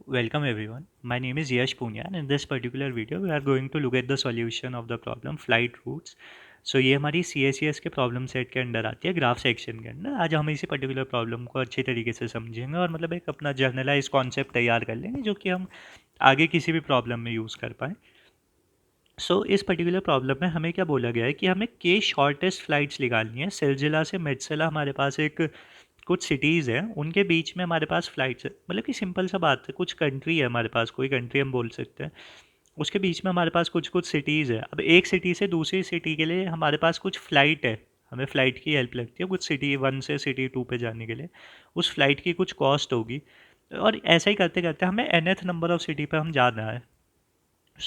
Welcome everyone. My name is Yash Punya and in this particular video we are going to look at the solution of the problem flight routes. ये हमारी CACS के problem set के under आती है graph section के अंदर। आज हम इसी पर्टिकुलर प्रॉब्लम को अच्छे तरीके से समझेंगे और मतलब एक अपना जर्नलाइज कॉन्सेप्ट तैयार कर लेंगे जो कि हम आगे किसी भी प्रॉब्लम में यूज़ कर पाएँ। इस पर्टिकुलर प्रॉब्लम में हमें क्या बोला गया है कि हमें के शॉर्टेस्ट फ्लाइट्स निकालनी है। सिलसिला से मेटसला हमारे पास एक कुछ सिटीज़ हैं, उनके बीच में हमारे पास फ्लाइट्स है। मतलब कि सिंपल सा बात है, कुछ कंट्री है हमारे पास, कोई कंट्री हम बोल सकते हैं, उसके बीच में हमारे पास कुछ कुछ सिटीज़ है। अब एक सिटी से दूसरी सिटी के लिए हमारे पास कुछ फ़्लाइट है, हमें फ़्लाइट की हेल्प लगती है कुछ सिटी वन से सिटी टू पे जाने के लिए। उस फ्लाइट की कुछ कॉस्ट होगी और ऐसा ही करते करते हमें nth नंबर ऑफ सिटी पे हम जाना है।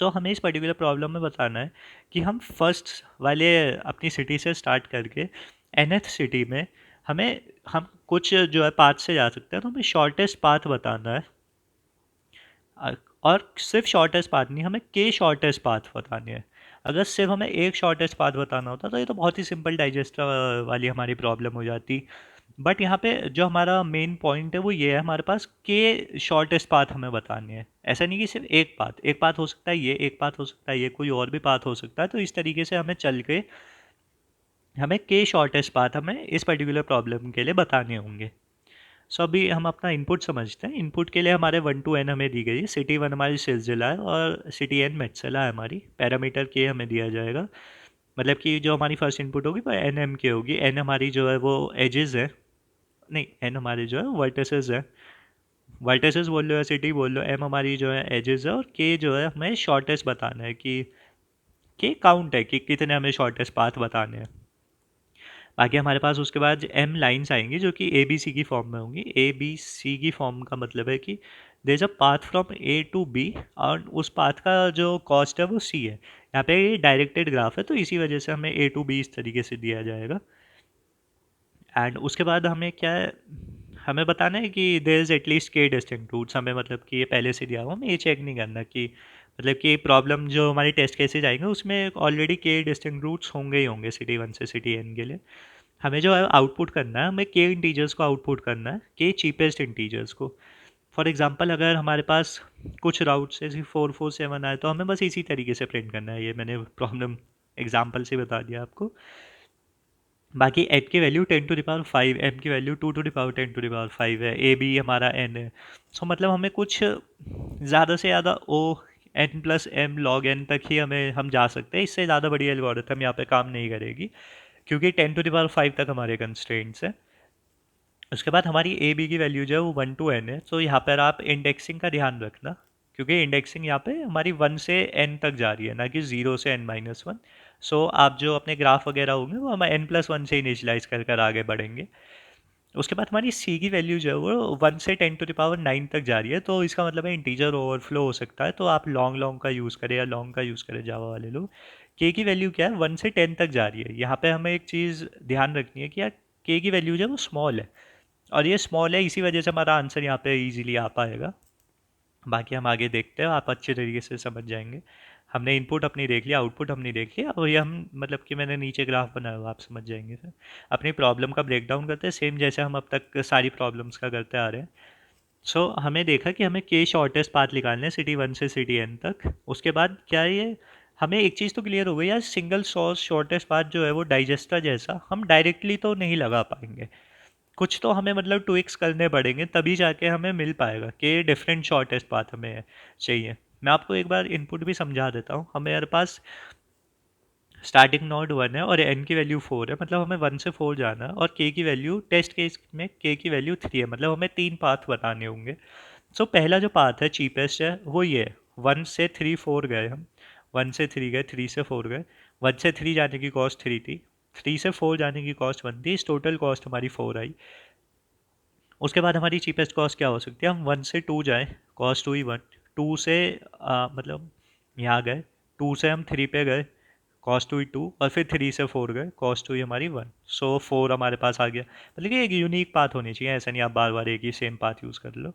हमें इस पर्टिकुलर प्रॉब्लम में बताना है कि हम फर्स्ट वाले अपनी सिटी से स्टार्ट करके nth सिटी में हमें हम कुछ जो है पाथ से जा सकते हैं, तो हमें शॉर्टेस्ट पाथ बताना है। अ, और सिर्फ शॉर्टेस्ट पाथ नहीं, हमें के शॉर्टेस्ट पाथ बताने हैं। अगर सिर्फ हमें एक शॉर्टेस्ट पाथ बताना होता तो ये तो बहुत ही सिंपल डाइजेस्टर वाली हमारी प्रॉब्लम हो जाती। बट यहाँ पे जो हमारा मेन पॉइंट है वो ये है, हमारे पास के शॉर्टेस्ट पाथ हमें बताने हैं। ऐसा नहीं कि सिर्फ एक पाथ हो सकता है, ये एक पाथ हो सकता है, ये कोई और भी पाथ हो सकता है। तो इस तरीके से हमें चल के हमें के शॉर्टेस्ट पाथ हमें इस पर्टिकुलर प्रॉब्लम के लिए बताने होंगे। अभी हम अपना इनपुट समझते हैं। इनपुट के लिए हमारे 1 to n हमें दी गई है। सिटी 1 हमारी सिलसिला है और सिटी n मेटसला है हमारी। पैरामीटर के हमें दिया जाएगा, मतलब कि जो हमारी फर्स्ट इनपुट होगी वो एन एम के होगी। एन हमारी जो है वो एजेस है, नहीं एन हमारे जो है वर्टिसेस है। वर्टिसेस बोल लो या सिटी बोल लो, एम हमारी जो है एजेस है और के जो है हमें शॉर्टेस्ट बताना है कि के काउंट है कि कितने हमें शॉर्टेस्ट पाथ बताने हैं। बाकी हमारे पास उसके बाद एम लाइन्स आएंगी जो कि ए बी सी की फॉर्म में होंगी। ए बी सी की फॉर्म का मतलब है कि there is a path from A to B और उस पाथ का जो कॉस्ट है वो सी है। यहाँ पे ये डायरेक्टेड ग्राफ है तो इसी वजह से हमें ए टू बी इस तरीके से दिया जाएगा। एंड उसके बाद हमें क्या है, हमें बताना है कि देयर इज़ एटलीस्ट के डिस्टिंक्ट रूट्स। हमें मतलब कि ये पहले से दिया हुआ, हमें ये चेक नहीं करना कि मतलब कि प्रॉब्लम जो हमारी टेस्ट केसेज आएंगे उसमें ऑलरेडी के डिस्टिंक्ट रूट्स होंगे ही होंगे सिटी वन से सिटी एन के लिए। हमें जो है आउटपुट करना है, हमें के इंटीजर्स को आउटपुट करना है, के चीपेस्ट इंटीजर्स को। फॉर एग्जांपल अगर हमारे पास कुछ राउट्स जैसे 447 आए तो हमें बस इसी तरीके से प्रिंट करना है। ये मैंने प्रॉब्लम एग्जांपल से बता दिया आपको। बाकी एट की वैल्यू 10⁵, एम की वैल्यू 2⁻10⁵ है, ए बी हमारा एन है। मतलब हमें कुछ ज़्यादा से ज़्यादा O N plus M log N तक ही हम जा सकते हैं। इससे ज़्यादा बड़ी एल्गोरिथम यहाँ पे काम नहीं करेगी क्योंकि 10⁵ तक हमारे कंस्ट्रेंट्स हैं। उसके बाद हमारी ए बी की वैल्यू जो है वो 1 to n है। यहाँ पर आप इंडेक्सिंग का ध्यान रखना क्योंकि इंडेक्सिंग यहाँ पे हमारी 1 से n तक जा रही है, ना कि 0 से n-1। आप जो अपने ग्राफ वगैरह होंगे वो हम n+1 से इनिशलाइज कर कर आगे बढ़ेंगे। उसके बाद हमारी सी की वैल्यू जो है वो 1 से 10⁹ तक जा रही है, तो इसका मतलब है इंटीजर ओवरफ्लो हो सकता है। तो आप लॉन्ग लॉन्ग का यूज़ करें या लॉन्ग का यूज़ करें जावा वाले लोग। के की वैल्यू क्या है, 1 से 10 तक जा रही है। यहाँ पे हमें एक चीज़ ध्यान रखनी है कि यार के की वैल्यू जो है वो स्मॉल है और ये स्मॉल है, इसी वजह से हमारा आंसर यहाँ पे इजीली आ पाएगा। बाकी हम आगे देखते हैं, आप अच्छे तरीके से समझ जाएंगे। हमने इनपुट अपनी देख लिया, आउटपुट अपनी देख लिया और ये हम मतलब कि मैंने नीचे ग्राफ बनाया हुआ, आप समझ जाएंगे फिर। अपनी प्रॉब्लम का ब्रेक डाउन करते हैं सेम जैसे हम अब तक सारी प्रॉब्लम्स का करते आ रहे हैं। हमें देखा कि हमें के शॉर्टेस्ट पाथ निकालने हैं सिटी वन से सिटी एन तक। उसके बाद क्या है ये, हमें एक चीज़ तो क्लियर हो गई यार, सिंगल सोर्स शॉर्टेस्ट पाथ जो है वो डाइजेस्टर जैसा हम डायरेक्टली तो नहीं लगा पाएंगे। कुछ तो हमें मतलब ट्विक्स करने पड़ेंगे तभी जाके हमें मिल पाएगा कि डिफरेंट शॉर्टेस्ट पाथ हमें चाहिए। मैं आपको एक बार इनपुट भी समझा देता हूँ। हमारे पास स्टार्टिंग नोड 1 है और n की वैल्यू 4 है, मतलब हमें 1 से 4 जाना है और k की वैल्यू टेस्ट केस में k की वैल्यू 3 है, मतलब हमें 3 पाथ बताने होंगे। पहला जो पाथ है चीपेस्ट है वो ये है। 1 से 3 4 गए हम, 1 से 3 गए, 3 से 4 गए। 1 से 3 जाने की कॉस्ट 3 थी, 3 से 4 जाने की कॉस्ट 1 थी, इस टोटल कॉस्ट हमारी 4 आई। उसके बाद हमारी चीपेस्ट कॉस्ट क्या हो सकती है, हम 1 से 2 जाएँ, कॉस्ट हुई 1। 2 से मतलब यहाँ गए, 2 से हम 3 पे गए, कॉस्ट हुई 2 और फिर 3 से 4 गए, कॉस्ट हुई हमारी 1। 4 हमारे पास आ गया। मतलब कि एक यूनिक पाथ होनी चाहिए, ऐसा नहीं आप बार बार एक ही सेम पाथ यूज़ कर लो।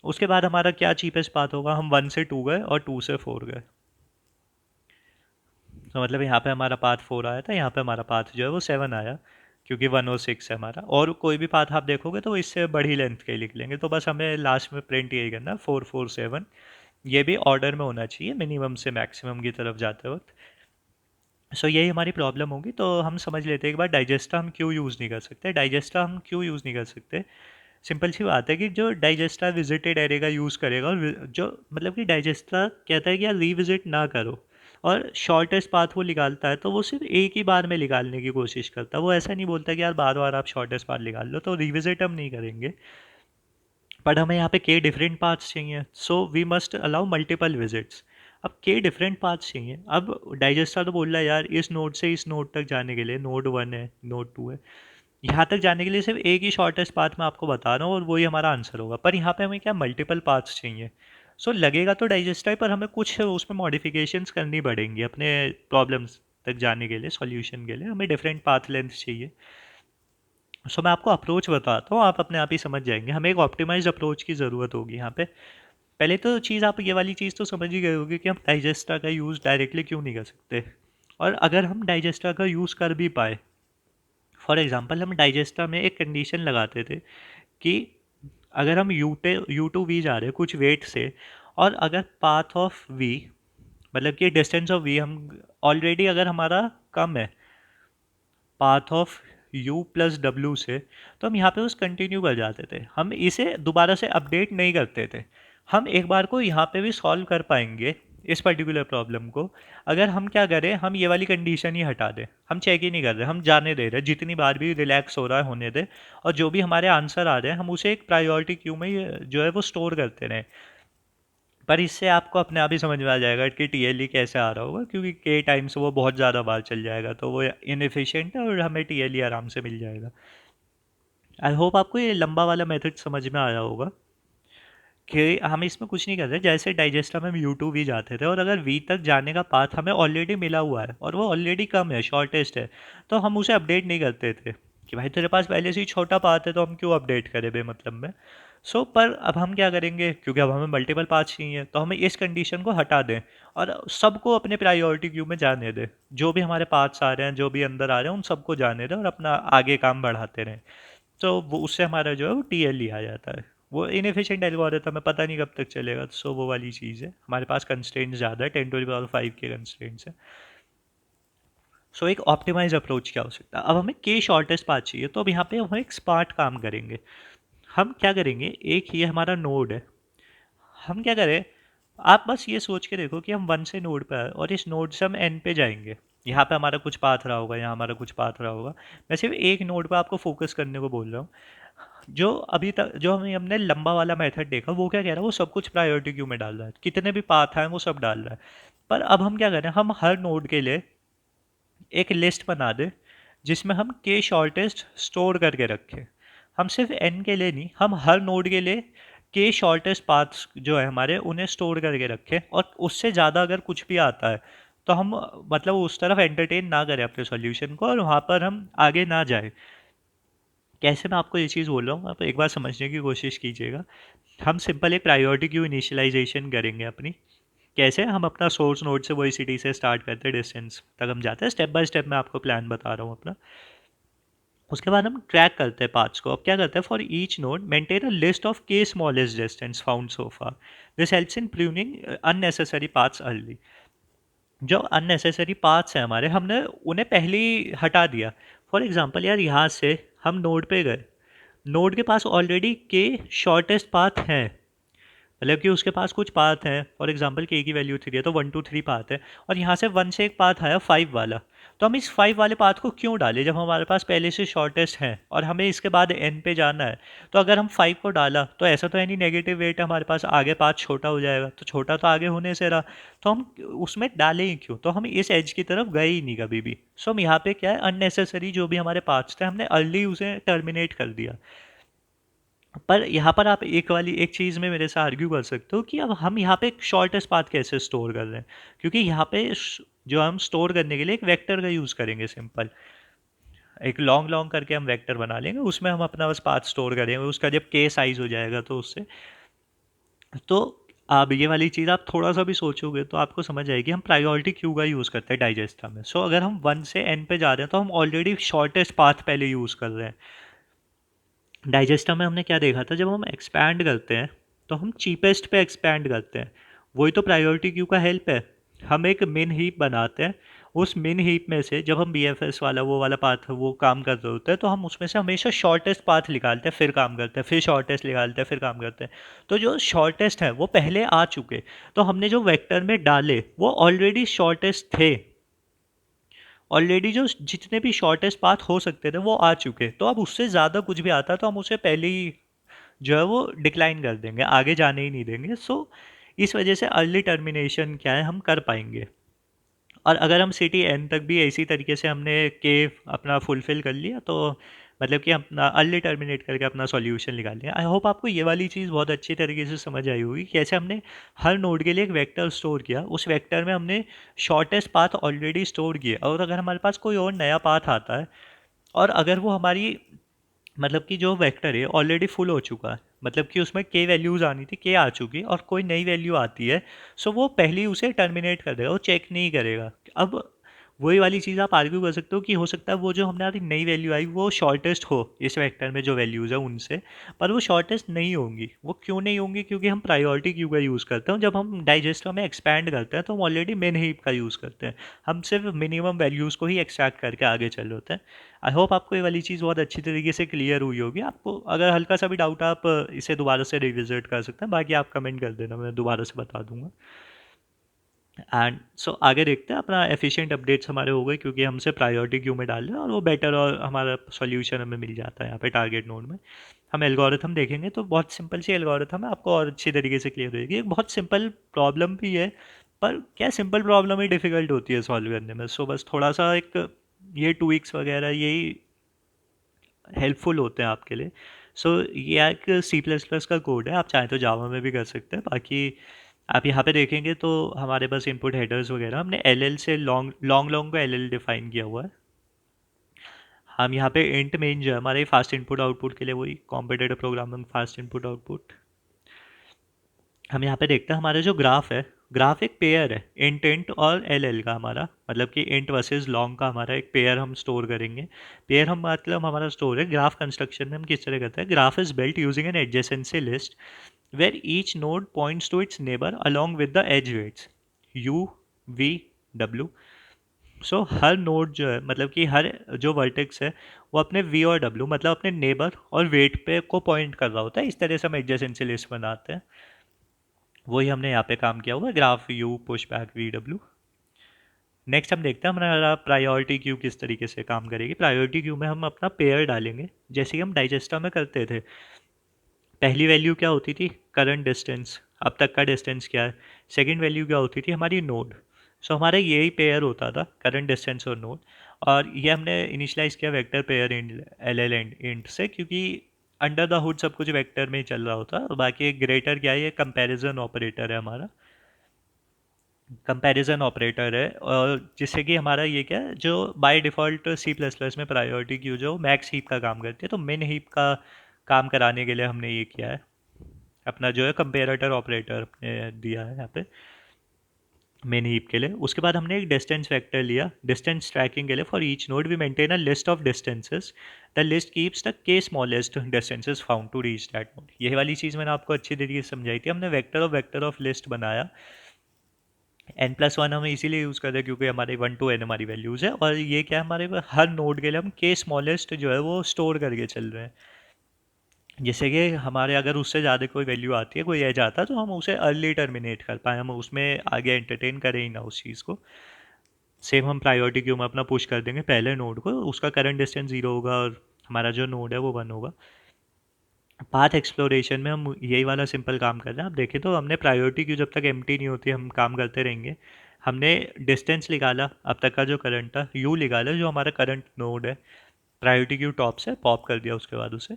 उसके बाद हमारा क्या चीपेस्ट पाथ होगा, हम 1 से 2 गए और 2 से 4 गए। मतलब यहाँ पे हमारा पाथ 4 आया था, यहाँ पे हमारा पाथ जो है वो 7 आया क्योंकि 106 है हमारा, और कोई भी पाथ आप देखोगे तो इससे बड़ी लेंथ के लिख लेंगे। तो बस हमें लास्ट में प्रिंट यही करना, 447। ये भी ऑर्डर में होना चाहिए मिनिमम से मैक्सिमम की तरफ जाते वक्त। सो यही हमारी प्रॉब्लम होगी। तो हम समझ लेते हैं एक बार डाइजेस्टा हम क्यों यूज़ नहीं कर सकते। डाइजेस्टा हम क्यों यूज़ नहीं कर सकते, सिंपल सी बात है कि जो डाइजेस्टा विजिटेड एरिया का यूज़ करेगा, और जो मतलब कि डाइजेस्टा कहता है कि यार रीविजिट ना करो, और शॉर्टेस्ट पाथ वो निकालता है तो वो सिर्फ एक ही बार में निकालने की कोशिश करता है। वो ऐसा नहीं बोलता कि यार बार बार आप शॉर्टेस्ट पाथ निकाल लो, तो रिविजिट हम नहीं करेंगे। बट हमें यहाँ पे के डिफरेंट पाथ्स चाहिए, so we must allow multiple visits. अब के डिफरेंट पाथ्स चाहिए। अब डाइजेस्टर तो बोल रहा है यार इस नोड से इस नोड तक जाने के लिए, नोड 1 है, नोड 2 है, यहाँ तक जाने के लिए सिर्फ एक ही शॉर्टेस्ट पाथ मैं आपको बता रहा हूँ और वही हमारा आंसर होगा। पर यहाँ पे हमें क्या मल्टीपल पाथ्स चाहिए। सो लगेगा तो डाइजेस्टर है, पर हमें कुछ उसमें मॉडिफिकेशंस करनी पड़ेंगी अपने प्रॉब्लम्स तक जाने के लिए, सॉल्यूशन के लिए हमें डिफरेंट पाथ लेंथ चाहिए। सो मैं आपको अप्रोच बताता हूँ, आप अपने आप ही समझ जाएंगे। हमें एक ऑप्टिमाइज्ड अप्रोच की ज़रूरत होगी यहाँ पे। पहले तो चीज़, आप ये वाली चीज़ तो समझ ही गए होगे कि हम डाइजेस्टर का यूज़ डायरेक्टली क्यों नहीं कर सकते। और अगर हम डाइजेस्टर का यूज़ कर भी पाए, फॉर एग्जांपल हम डाइजेस्टर में एक कंडीशन लगाते थे कि अगर हम यू टू वी जा रहे हैं कुछ वेट से, और अगर पाथ ऑफ वी, मतलब कि डिस्टेंस ऑफ वी हम ऑलरेडी अगर हमारा कम है path of you plus W से, तो हम यहाँ पे उस कंटिन्यू कर जाते थे, हम इसे दोबारा से अपडेट नहीं करते थे। हम एक बार को यहाँ पे भी सॉल्व कर पाएंगे इस पर्टिकुलर प्रॉब्लम को, अगर हम क्या करें, हम ये वाली कंडीशन ही हटा दें, हम चेक ही नहीं कर रहे, हम जाने दे रहे, जितनी बार भी रिलैक्स हो रहा है होने दे, और जो भी हमारे आंसर आ रहे हैं हम उसे एक प्रायोरिटी क्यू में जो है वो स्टोर करते रहें। पर इससे आपको अपने आप ही समझ में आ जाएगा कि टीएलई कैसे आ रहा होगा, क्योंकि के टाइम से वो बहुत ज़्यादा बार चल जाएगा, तो वो इनएफिशिएंट है और हमें टीएलई आराम से मिल जाएगा। आई होप आपको ये लंबा वाला मेथड समझ में आया होगा कि हम इसमें कुछ नहीं कर रहे। जैसे डाइजेस्टर में हम यू टू वी जाते थे, और अगर वी तक जाने का पाथ हमें ऑलरेडी मिला हुआ है और वो ऑलरेडी कम है, शॉर्टेस्ट है, तो हम उसे अपडेट नहीं करते थे कि भाई तेरे पास पहले से ही छोटा पाथ है तो हम क्यों अपडेट करें बेमतलब में। पर अब हम क्या करेंगे, क्योंकि अब हमें मल्टीपल पाथ चाहिए, तो हमें इस कंडीशन को हटा दें और सबको अपने प्रायोरिटी क्यू में जाने दें। जो भी हमारे पाथ्स आ रहे हैं, जो भी अंदर आ रहे हैं, उन सबको जाने दें और अपना आगे काम बढ़ाते रहें। तो वो उससे हमारा जो है वो टीएलई आ जाता है। वो इनएफिशिएंट एल्गोरिथम है, पता नहीं कब तक चलेगा। सो वो वाली चीज़ है, हमारे पास कंस्ट्रेंट्स ज़्यादा है, 10⁵ के कंस्ट्रेंट्स है। सो एक ऑप्टिमाइज अप्रोच क्या हो सकता है। अब हमें के शॉर्टेस्ट पाथ चाहिए, तो अब यहाँ पे हम एक स्मार्ट काम करेंगे। हम क्या करेंगे, एक ये हमारा नोड है, हम क्या करें, आप बस ये सोच के देखो कि हम 1 से नोड पे आए और इस नोड से हम एन पे जाएंगे। यहाँ पे हमारा कुछ पाथ रहा होगा, यहाँ हमारा कुछ पाथ रहा होगा। मैं सिर्फ एक नोड पे आपको फोकस करने को बोल रहा हूँ। जो अभी तक जो हमें हमने लंबा वाला मेथड देखा, वो क्या कह रहा है, वो सब कुछ प्रायोरिटी क्यू में डाल रहा है, कितने भी पाथ आए वो सब डाल रहा है। पर अब हम क्या करें, हम हर नोड के लिए एक लिस्ट बना दें जिसमें हम के शॉर्टेस्ट स्टोर करके रखें। हम सिर्फ एन के लिए नहीं, हम हर नोड के लिए के शॉर्टेस्ट पाथ्स जो है हमारे, उन्हें स्टोर करके रखें, और उससे ज़्यादा अगर कुछ भी आता है तो हम मतलब उस तरफ एंटरटेन ना करें अपने सॉल्यूशन को, और वहाँ पर हम आगे ना जाए। कैसे, मैं आपको ये चीज़ बोल रहा हूँ, आप एक बार समझने की कोशिश कीजिएगा। हम सिंपल एक प्रायोरिटी क्यू इनिशियलाइजेशन करेंगे अपनी। कैसे, हम अपना सोर्स नोड से वही सिटी से स्टार्ट करते हैं, डिस्टेंस तक हम जाते हैं, स्टेप बाय स्टेप मैं आपको प्लान बता रहा हूँ अपना। उसके बाद हम ट्रैक करते हैं पाथ्स को। अब क्या करते हैं, for each node maintain a list of K smallest distance found so far. This helps in pruning unnecessary paths early. जो अननेसेसरी पाथ्स हैं हमारे, हमने उन्हें पहले ही हटा दिया। फॉर एग्जांपल यार, यहाँ से हम नोड पे गए, नोड के पास ऑलरेडी के शॉर्टेस्ट पाथ है, मतलब कि उसके पास कुछ पाथ हैं, फॉर एग्जांपल के की वैल्यू 3 है तो 1 2 3 पाथ है, और यहाँ से 1 से एक पाथ आया 5 वाला। तो हम इस 5 वाले पाथ को क्यों डालें जब हमारे पास पहले से शॉर्टेस्ट है और हमें इसके बाद एन पे जाना है। तो अगर हम 5 को डाला तो ऐसा तो एनी नेगेटिव वेट है हमारे पास, आगे पाथ छोटा हो जाएगा, तो छोटा तो आगे होने से रहा, तो हम उसमें डालें ही क्यों। तो हम इस एज की तरफ गए ही नहीं कभी भी। सो हम यहाँ पे क्या है, अननेसेसरी जो भी हमारे पाथ्स थे हमने अर्ली उसे टर्मिनेट कर दिया। पर यहाँ पर आप एक चीज़ में मेरे से आर्ग्यू कर सकते हो कि अब हम यहाँ पे एक शॉर्टेस्ट पाथ कैसे स्टोर कर रहे हैं, क्योंकि यहाँ पे जो हम स्टोर करने के लिए एक वेक्टर का यूज़ करेंगे, सिंपल एक लॉन्ग लॉन्ग करके हम वेक्टर बना लेंगे, उसमें हम अपना बस पाथ स्टोर करेंगे, उसका जब के साइज हो जाएगा तो उससे। तो अब ये वाली चीज़ आप थोड़ा सा भी सोचोगे तो आपको समझ आएगी। हम प्रायोरिटी क्यू का यूज़ करते हैं डाइजेस्टा में। सो अगर हम 1 से n पे जा रहे हैं तो हम ऑलरेडी शॉर्टेस्ट पाथ पहले यूज़ कर रहे हैं। डाइजेस्टा में हमने क्या देखा था, जब हम एक्सपैंड करते हैं तो हम चीपेस्ट पे एक्सपैंड करते हैं। वही तो प्रायोरिटी क्यू का हेल्प है। हम एक मिन हीप बनाते हैं, उस मिन हीप में से जब हम बीएफएस वाला वो वाला पाथ वो काम कर रहे होते हैं तो हम उसमें से हमेशा शॉर्टेस्ट पाथ निकालते हैं, फिर काम करते हैं, फिर शॉर्टेस्ट निकालते हैं, फिर काम करते हैं। तो जो शॉर्टेस्ट है वो पहले आ चुके, तो हमने जो वेक्टर में डाले वो ऑलरेडी शॉर्टेस्ट थे। ऑलरेडी जो जितने भी शॉर्टेस्ट पाथ हो सकते थे वो आ चुके, तो अब उससे ज़्यादा कुछ भी आता तो हम उसे पहले ही जो है वो डिक्लाइन कर देंगे, आगे जाने ही नहीं देंगे। सो इस वजह से अर्ली टर्मिनेशन क्या है हम कर पाएंगे। और अगर हम सिटी एन तक भी इसी तरीके से हमने के अपना फुलफिल कर लिया तो मतलब कि अपना अर्ली टर्मिनेट करके अपना सॉल्यूशन निकाल लिया। आई होप आपको ये वाली चीज़ बहुत अच्छी तरीके से समझ आई होगी, कैसे हमने हर नोड के लिए एक वेक्टर स्टोर किया, उस वेक्टर में हमने शॉर्टेस्ट पाथ ऑलरेडी स्टोर किया, और अगर हमारे पास कोई और नया पाथ आता है और अगर वो हमारी मतलब कि जो वेक्टर है ऑलरेडी फुल हो चुका है, मतलब कि उसमें के वैल्यूज़ आनी थी, के आ चुकी, और कोई नई वैल्यू आती है, सो वो पहले ही उसे टर्मिनेट कर देगा, वो चेक नहीं करेगा। अब वही वाली चीज़ आप आर्ग्यू कर सकते हो कि हो सकता है वो जो हमारी नई वैल्यू आई वो शॉर्टेस्ट हो इस वेक्टर में जो वैल्यूज़ है उनसे, पर वो शॉर्टेस्ट नहीं होंगी। वो क्यों नहीं होंगी? क्योंकि हम प्रायोरिटी क्यू का यूज़ करते हैं। जब हम डाइजेस्टर में एक्सपैंड करते हैं तो हम ऑलरेडी मेन हीप का यूज़ करते हैं, हम सिर्फ मिनिमम वैल्यूज़ को ही एक्सट्रैक्ट करके आगे चल रहे होते हैं। आई होप आपको ये वाली चीज़ बहुत अच्छी तरीके से क्लियर हुई होगी। आपको अगर हल्का सा भी डाउट आप इसे दोबारा से रिविजिट कर सकते हैं, बाकी आप कमेंट कर देना, मैं दोबारा से बता दूंगा। एंड सो आगे देखते हैं, अपना एफिशिएंट अपडेट्स हमारे हो गए क्योंकि हमसे प्रायोरिटी क्यू में डाल रहे हैं और वो बेटर और हमारा सॉल्यूशन हमें मिल जाता है यहाँ पे टारगेट नोड में। हम एल्गोरिथम देखेंगे तो बहुत सिंपल सी एल्गोरिथम है, आपको और अच्छी तरीके से क्लियर होगी। एक बहुत सिंपल प्रॉब्लम भी है, पर क्या सिंपल प्रॉब्लम ही डिफ़िकल्ट होती है सॉल्व करने में। सो बस थोड़ा सा एक ये 2 weeks वगैरह यही हेल्पफुल होते हैं आपके लिए। सो ये एक सी प्लस प्लस का कोड है, आप चाहें तो जावा में भी कर सकते हैं। बाकी आप यहाँ पे देखेंगे तो हमारे पास इनपुट हेडर्स वगैरह हमने एल एल से लॉन्ग लॉन्ग लॉन्ग को एल एल डिफाइन किया हुआ है। हम यहाँ पे इंट मेन जो है हमारे फास्ट इनपुट आउटपुट के लिए, वही competitive programming fast input output. हम यहाँ पे देखते हैं हमारा जो ग्राफ है, ग्राफ एक पेयर है इंट इंट और एल एल का हमारा, मतलब कि इंट वर्सेस लॉन्ग का हमारा एक पेयर हम स्टोर करेंगे। पेयर हम मतलब हमारा स्टोर है। ग्राफ कंस्ट्रक्शन में हम किस तरह करते हैं, graph is built using an adjacency list where each node points to its neighbor along with the edge weights u v w। So हर नोड जो है मतलब कि हर जो वर्टेक्स है वो अपने v और w मतलब अपने नेबर और वेट पे को पॉइंट कर रहा होता है। इस तरह से हम एडजेसेंसी लिस्ट बनाते हैं। वही हमने यहाँ पे काम किया हुआ है, graph you push back V W. Next हम देखते हैं हमारा प्रायोरिटी क्यू किस तरीके से काम करेगी। प्रायोरिटी क्यू में हम अपना पेयर डालेंगे जैसे कि हम डाइजेस्टा में करते थे। पहली वैल्यू क्या होती थी, करंट डिस्टेंस, अब तक का डिस्टेंस क्या है। सेकंड वैल्यू क्या होती थी, हमारी नोड। सो हमारा यही पेयर होता था, करंट डिस्टेंस और नोड। और ये हमने इनिशलाइज किया vector pair L L int से, क्योंकि अंडर द हुड सब कुछ वेक्टर में ही चल रहा होता है। बाकी एक ग्रेटर क्या है, ये कंपैरिजन ऑपरेटर है हमारा, कंपैरिजन ऑपरेटर है। और जिससे कि हमारा ये क्या है, जो by default C plus plus में प्रायोरिटी क्यू जो मैक्स हीप का काम करती है, तो मिन हीप का काम कराने के लिए हमने ये किया है, अपना जो है कंपेरेटर ऑपरेटर अपने दिया है यहाँ पे मेन हीप के लिए। उसके बाद हमने एक डिस्टेंस वेक्टर लिया डिस्टेंस ट्रैकिंग के लिए। For each node we maintain a list of distances, the list keeps the K smallest distances found to reach that node. यही वाली चीज़ मैंने आपको अच्छी तरीके से समझाई थी। हमने वेक्टर ऑफ लिस्ट बनाया। n+1 हम इसीलिए यूज़ कर रहे हैं क्योंकि हमारे 1 to n हमारी वैल्यूज़ है, और ये क्या है हमारे हर नोड के लिए हम के स्मॉलेस्ट जो है वो स्टोर करके चल रहे हैं। जैसे कि हमारे अगर उससे ज़्यादा कोई वैल्यू आती है, कोई एज आता है, तो हम उसे अर्ली टर्मिनेट कर पाए, हम उसमें आगे एंटरटेन करें ही ना उस चीज़ को। सेम हम प्रायोरिटी क्यू में अपना पुश कर देंगे पहले नोड को, उसका करंट डिस्टेंस 0 होगा और हमारा जो नोड है वो 1 होगा। पाथ एक्सप्लोरेशन में हम यही वाला सिंपल काम कर रहे हैं। आप देखें तो हमने प्रायोरिटी क्यू जब तक एम्प्टी नहीं होती हम काम करते रहेंगे। हमने डिस्टेंस निकाला अब तक का जो करंट था, यू निकाला जो हमारा करंट नोड है, प्रायोरिटी क्यू टॉप से पॉप कर दिया उसके बाद उसे।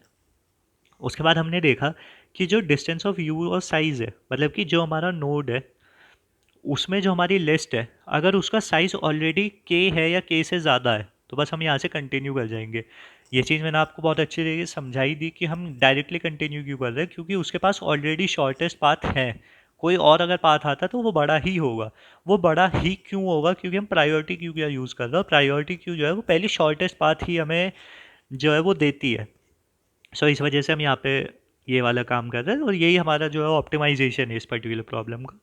उसके बाद हमने देखा कि जो डिस्टेंस ऑफ यू और साइज़ है, मतलब कि जो हमारा नोड है उसमें जो हमारी लिस्ट है, अगर उसका साइज़ ऑलरेडी के है या के से ज़्यादा है तो बस हम यहाँ से कंटिन्यू कर जाएंगे। ये चीज़ मैंने आपको बहुत अच्छी तरीके से समझाई दी कि हम डायरेक्टली कंटिन्यू क्यों कर रहे हैं, क्योंकि उसके पास ऑलरेडी शॉर्टेस्ट पाथ है, कोई और अगर पाथ आता तो वो बड़ा ही होगा। वो बड़ा ही क्यों होगा? क्योंकि हम प्रायोरिटी क्यू का यूज़ कर रहे हैं। प्रायोरिटी क्यू जो है वो पहले शॉर्टेस्ट पाथ ही हमें जो है वो देती है। सो इस वजह से हम यहाँ पे ये वाला काम कर रहे हैं, और यही हमारा जो है ऑप्टिमाइजेशन है इस पर्टिकुलर प्रॉब्लम का।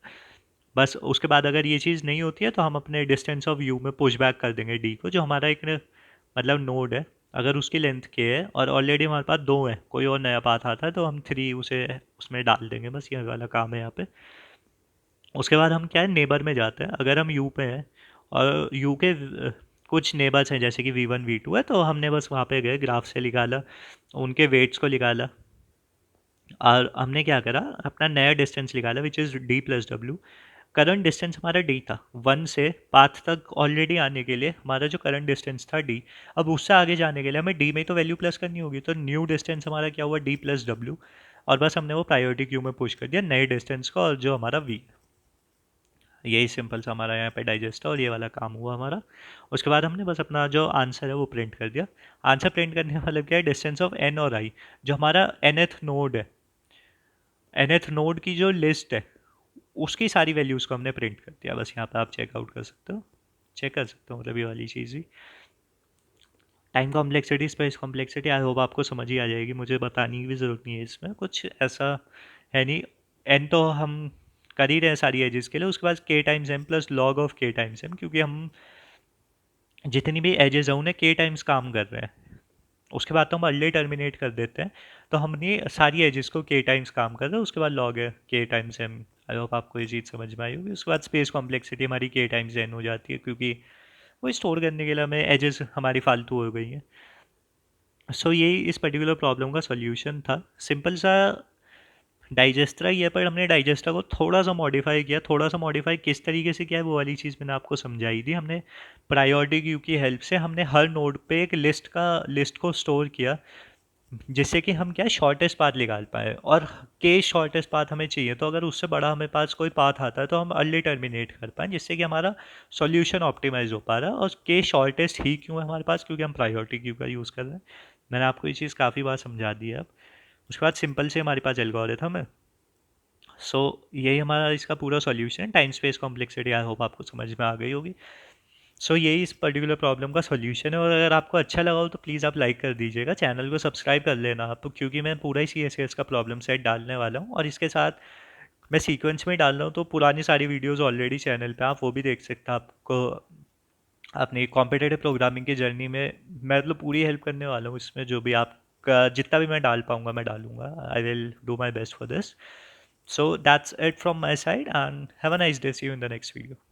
बस उसके बाद अगर ये चीज़ नहीं होती है तो हम अपने डिस्टेंस ऑफ व्यू में पुश बैक कर देंगे डी को, जो हमारा एक मतलब नोड है। अगर उसकी लेंथ के है और ऑलरेडी हमारे पास 2 है, कोई और नया पाथ आता है तो हम 3 उसे उसमें डाल देंगे। बस ये वाला काम है यहाँ पे। उसके बाद हम क्या है, नेबर में जाते हैं। अगर हम यू पे हैं और यू के कुछ नेबर्स हैं जैसे कि V1 V2 है, तो हमने बस वहाँ पे गए, ग्राफ से निकाला, उनके वेट्स को निकाला, और हमने क्या करा, अपना नया डिस्टेंस निकाला which is D+W। Current distance हमारा डी था, 1 से पाथ तक ऑलरेडी आने के लिए हमारा जो करंट डिस्टेंस था डी। अब उससे आगे जाने के लिए हमें डी में तो वैल्यू प्लस करनी होगी, तो न्यू डिस्टेंस हमारा क्या हुआ, D+W। और बस हमने वो प्रायोरिटी क्यू में पुश कर दिया नए डिस्टेंस को, और जो हमारा वी। यही सिंपल सा हमारा यहाँ पे डाइजेस्ट है, और ये वाला काम हुआ हमारा। उसके बाद हमने बस अपना जो आंसर है वो प्रिंट कर दिया। आंसर प्रिंट करने का मतलब क्या है, डिस्टेंस ऑफ एन और आई, जो हमारा nth नोड है, nth नोड की जो लिस्ट है उसकी सारी वैल्यूज़ को हमने प्रिंट कर दिया। बस यहाँ पे आप चेकआउट कर सकते हो, चेक कर सकते हो, मतलब ये वाली चीज़ ही। Time complexity, space complexity, I hope आपको समझ ही आ जाएगी, मुझे बताने की भी ज़रूरत नहीं है इसमें, कुछ ऐसा है नहीं। एन तो हम कर ही रहे हैं सारी एजेस के लिए। उसके बाद K times M plus log of K times M, क्योंकि हम जितनी भी एजेस हैं उन्हें के टाइम्स काम कर रहे हैं। उसके बाद तो हम अर्ली टर्मिनेट कर देते हैं, तो हमने सारी एजेस को के टाइम्स काम कर रहे हैं। उसके बाद लॉग है के टाइम्स एम। आई होप आपको ये चीज़ समझ में आई होगी। उसके बाद स्पेस कॉम्प्लेक्सिटी हमारी के टाइम्स एन हो जाती है, क्योंकि वो स्टोर करने के लिए हमें एजेस हमारी फालतू हो गई हैं। सो यही इस पर्टिकुलर प्रॉब्लम का सॉल्यूशन था। सिंपल सा डाइजेस्टरा ही है, पर हमने डाइजेस्टरा को थोड़ा सा मॉडिफाई किया। थोड़ा सा मॉडिफाई किस तरीके से किया है वो वाली चीज़ मैंने आपको समझाई थी। हमने प्रायोरिटी क्यू की हेल्प से हमने हर नोड पे एक लिस्ट को स्टोर किया, जिससे कि हम क्या शॉर्टेस्ट पाथ निकाल पाए। और के शॉर्टेस्ट पाथ हमें चाहिए, तो अगर उससे बड़ा हमें पास कोई पाथ आता है तो हम अर्ली टर्मिनेट कर पाएँ, जिससे कि हमारा सॉल्यूशन ऑप्टिमाइज हो पा रहा है। और के शॉर्टेस्ट ही क्यों है हमारे पास, क्योंकि हम प्रायोरिटी क्यू का यूज़ कर रहे हैं। मैंने आपको ये चीज़ काफ़ी बार समझा दी है अब। उसके बाद सिंपल से हमारे पास एल्गोरिथम है। सो यही हमारा इसका पूरा सॉल्यूशन है। Time space complexity I hope आपको समझ में आ गई होगी। सो यही इस पर्टिकुलर प्रॉब्लम का सॉल्यूशन है। और अगर आपको अच्छा लगा हो तो प्लीज़ आप लाइक कर दीजिएगा, चैनल को सब्सक्राइब कर लेना आप, क्योंकि मैं पूरा ही CSS का प्रॉब्लम सेट डालने वाला हूँ, और इसके साथ मैं सीक्वेंस में डाल रहा हूँ। तो पुरानी सारी वीडियोस ऑलरेडी चैनल पे आप वो भी देख सकते हैं। आपको अपनी कॉम्पिटेटिव प्रोग्रामिंग की जर्नी में मैं मतलब पूरी हेल्प करने वाला हूँ इसमें। जो भी आपका जितना भी मैं डाल पाऊँगा मैं डालूँगा। I will do my best for this. So that's it from my side, and have a nice day. See you in the next video.